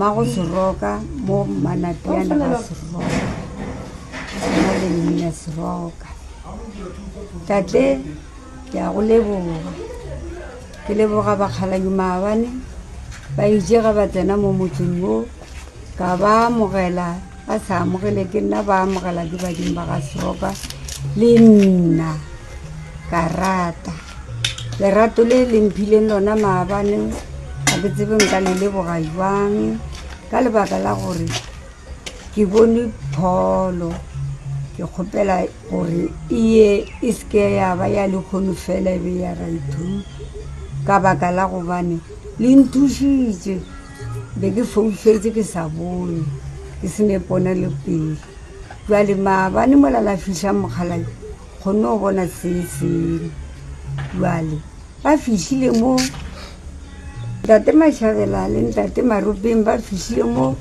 mmago Seroka mo Manateana ga Seroka mo le mmina Seroka tate ke a go leboga ke leboga bakgaladi maabane ba ijega ba tsena mo motseng mo ka ba amogela ba sa amogele ke nna ba amogela ke badimo ba ga Seroka le nna ka rata lerato le lemphileng lona maabane ga ke tsebe nka le leboga jwang ka lebaka la gore ke bone pholo ke kgopela gore e seke ya ba ya lekgono fela e be ya raitu ka baka la gobane le nthušitše be ke foufetse ke sa bone ke se ne pona le pele jwale maabane mola la fiša mokgalai kgonne go bona se sengwe jwale ba fišile mo ntate Mashabela le ntate Maropeng ba fišile mo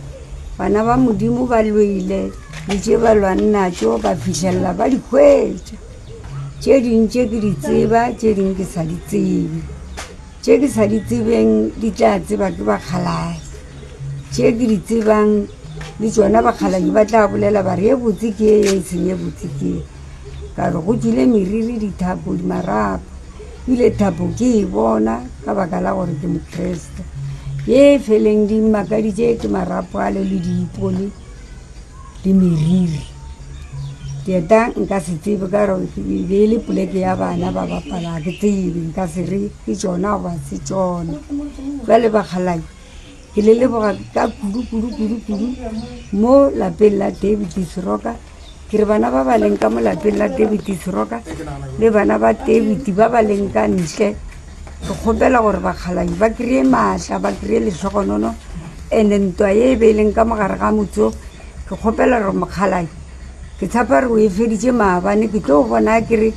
bana ba modimo ba lweile le tše ba lwanna tšeo ba fišelela ba di hwetša tše dintše ke di tseba tše dingwe ke sa di tsebe tše ke sa di tsebeng di tla tseba ke bakgaladi tše ke di tsebang le tšona bakgaladi ba tla bolela ba re ye botse ke ye seng ye botse ke ka re go tswile meriri dithapo di marapo ile thapo ke e bona ka baka la gore ke mokreste ye feleng di mmakaditše ke marapo a le diipone le meriri dieta nka se tsebe ka re be le poleke ya bana ba bapala ke tsebe nka se re ke tšona goba se tšona jwale bakgalai ke le leboga ka kudu mo lapeng la David Seroka ke re bana ba ba leng ka mo lapeng la David Seroka le bana ba David ba ba leng ka ntle ke kgopela gore bakgalai ba kry-e maatla ba kry-e leshogonono and-e ntwa ye e be e leng ka mogare ga motso ke kgopela gore mokgalai ke tshepa re o e feditše maabane ke tlo bona ke re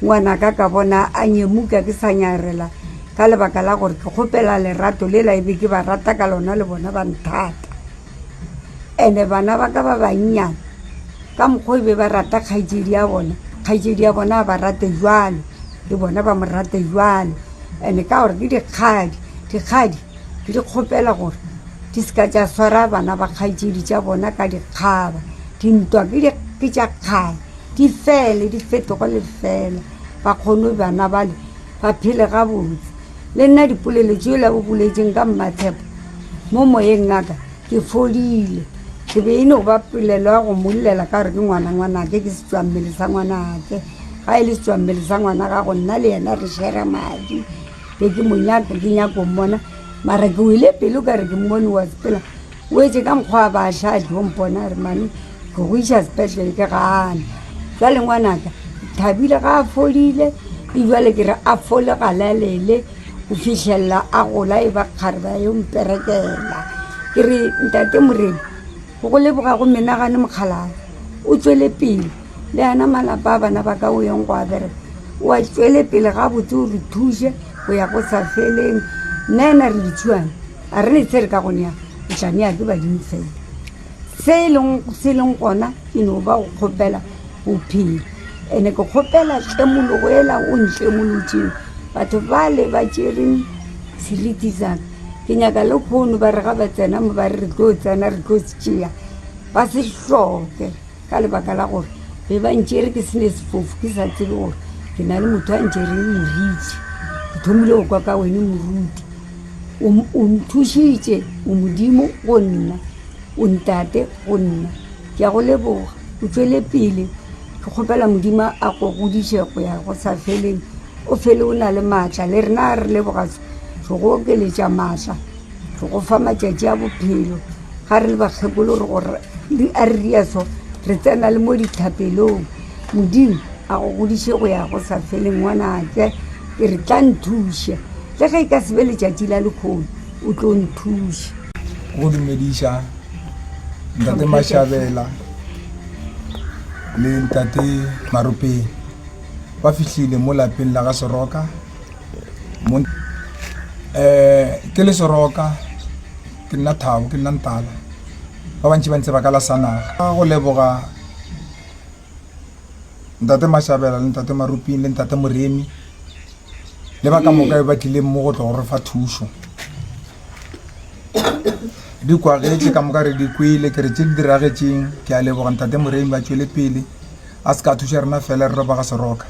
ngwanaka ka bona a nyemuka ke sa nyarela ka lebaka la gore ke kgopela lerato le la ebe ke ba rata ka lona le bona ba nthata and-e bana ba ka ba bannyane ka mokgwa e be ba rata kgaitsedi ya bona ba rate jwalo le bona ba mo rate jwalo and-e ka gore ke dikgadi ke di kgopela gore di seka tša swara bana ba kgaitsedi tša bona ka dikgaba dintwa ke tša kgale di fele di fetogo le fela ba kgone bana bale ba phele ga botse le nna dipolelo tšeo la bo boletseng ka Mmatshepo mo moyeng ngaka ke fodile ke be eno ba polelo ya go mollela ka gore ke ngwanake ke setswammele sa ngwanake ga e le setswammele sa ngwana ga go nna le yena re shera madi be ke monyaka ke nyako mmona mara ke o ile pele o ka re ke mmone wa sepela o etse ka mokgwa ba šadi go mpona re mane ke go iša sepetlele ke gane jwale ngwanaka Thabile ga a fodile e jwale ke re a fole galalele go fitlhelela a gola e ba kgare ba yo mperekela ke re ntate Morena go leboga go menagane mokgalala o tswele pele le ana malapa a bana ba ka o yang go a bereka o a tswele pele ga botse o re thuse go ya go sa feleng nna ena re ditšhuane a re ne tse re ka gone ya o tla ne ya ke badimo fela se e leng gona ke no ba go kgopela bophelo and-e ke kgopela tlemologo ela o ntlemolotšeng batho ba le ba tšereng seriti saka ke nyaka le kgono ba re ga ba tsena mo ba re re tlo tsena re tlo se tšea ba se hloke ka lebaka la gore be ba ntšere ke sene sefofu ke sa tsebe gore ke na le motho a ntšereng moriti ke thomile go kwa ka wene moruti o nthušitše o modimo go nna o ntate go nna ke a go leboga o tswele pele ke kgopela modimo a go godiše go ya go sa feleng o fele o na le maatla le rena re leboga re go okeletša maatla re go fa matšatši a bophelo ga re le bakgekolo re gore a re ria so re tsena le mo dithapelong modimo a go godiše go ya go sa feleng ngwanake ke re tla nthuša le ge e ka sebe letšatši la lekgono o tlo nthuša go dumediša ntate Mashabela le ntate Maropeng ba fihlile mo lapeng la ga Seroka ke le Seroka ke nna Thabo ke nna Ntala ba bantši ba ntse ba ka la sanaga go leboga ntate Mashabela le ntate Maropeng le ntate Moremi le ba ka moka ba tlile mo go tlo go re fa thušo di kwagetse ka moka re di kwele ke re tse di diragetseng ke a leboga ntate Moremi ba tswele pele a se ka thuša rena fela re re ba ga Seroka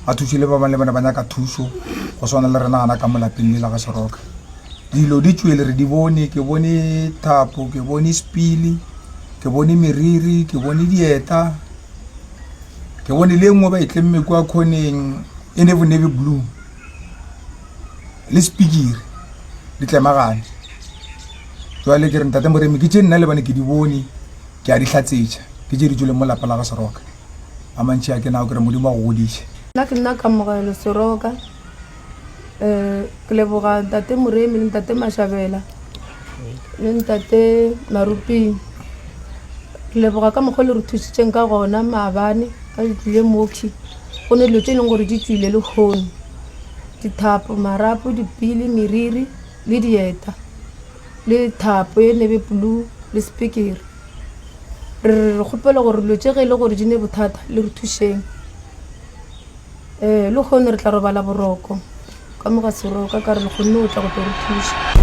a thušile ba bangwe le bana ba nyaka thuso go swana le rena gana ka molapeng le la ga Seroka dilo di tswele re di bone ke bone thapo ke bone spili ke bone meriri ke bone dieta ke bone le nngwe ba e tlemme kwa khoneng e navy blue le spikiri di tlemagane jwale ke re ntate Moremi ke tse nna le bane ke di bone ke a di hlatsetša ke tse di tswele mo lapa la ga Seroka a mantši a ke nao ke re Modimo a go godiše nna ke nna kamogelo Seroka ke leboga ntate Moremi le ntate Mashabela le ntate Maruping ke leboga ka mokgwa le re thusitseng ka gona maabane ka di tlile moki go ne dilo tse e leng gore di tswile le kgone dithapo marapo dipili meriri le dieta le thapo e navy blue le spikiri re kgopela gore dilo tse ge e le gore di ne bothata le re thušeng le kgone re tla robala boroko ka moga Seroka ka re le kgonne o tla go tlo re thuša